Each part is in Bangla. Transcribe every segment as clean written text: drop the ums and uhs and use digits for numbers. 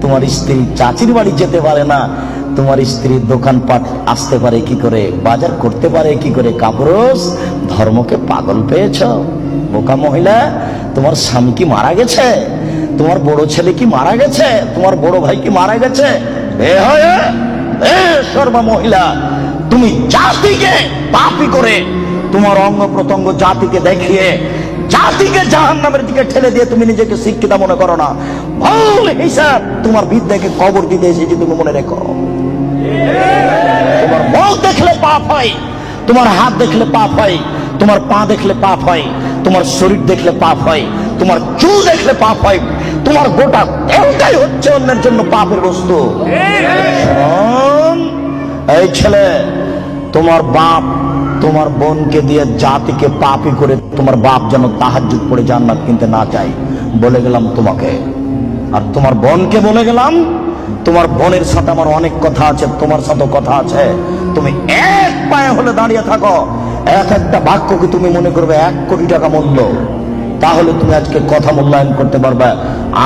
তোমার স্ত্রী চাচির বাড়ি যেতে পারে না, তোমার স্ত্রীর দোকানপাট আসতে পারে কি করে, বাজার করতে পারে কি করে? কাপুরুষ, ধর্মকে পাগল পেয়েছ? বোকা মহিলা, তোমার স্বামী কি মারা গেছে? তোমার বড় ছেলে কি মারা গেছে? তোমার বড় ভাই কি মারা গেছে? সর্বা মহিলা, তুমি জাতিকে পাপী করে, তোমার অঙ্গ প্রত্যঙ্গ জাতিকে দেখিয়ে জাতিকে জাহান্নামের দিকে ঠেলে দিয়ে তুমি নিজেকে শিক্ষিত মনে করো না। ভুল হিসাব তোমার বিদ্যাকে কবর দিতে এসেছি, তুমি মনে রেখো। তোমার মুখ দেখলে পাপ হয়, তোমার হাত দেখলে পাপ হয়, তোমার পা দেখলে পাপ হয়, তোমার শরীর দেখলে পাপ হয়, তোমার চুল দেখলে পাপ হয়, তোমার গোটা দেহটাই হচ্ছে অন্যের জন্য পাপের বস্তু। এই ছেলে, তোমার বাপ তোমার বোনকে দিয়ে জাতিকে পাপী করে তোমার বাপ যেন তাহাজ্জুদ পড়ে জান্নাত কিনতে না চাই, বলে গেলাম তোমাকে। আর তোমার বোনকে বলে গেলাম, তোমার বোনের সাথে আমার অনেক কথা আছে, তোমার সাথে কথা আছে। তুমি এক পায়ে হলে দাঁড়িয়ে থাকো, এক একটা বাক্যকে তুমি মনে করবে 1 কোটি টাকা মূল্য, তাহলে তুমি আজকে কথা মূল্যায়ন করতে পারবে।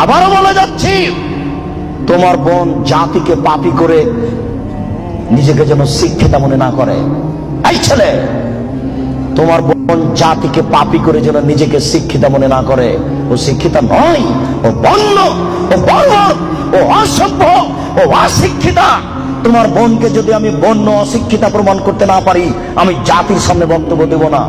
আবারও বলে যাচ্ছি, তোমার বোন জাতিকে পাপী করে নিজেকে যেন শিক্ষিতা মনে না করে। এই ছেলে, তোমার বোন জাতিকে পাপী করে যেন নিজেকে শিক্ষিতা মনে না করে। ও শিক্ষিতা নয়, ও বন্য, ও বর্বর, ও অসভ্য, ও অশিক্ষিতা। তোমার বোনকে যদি আমি বন্য অশিক্ষিতা প্রমাণ করতে না পারি, আমি জাতির সামনে বক্তব্য দেব না।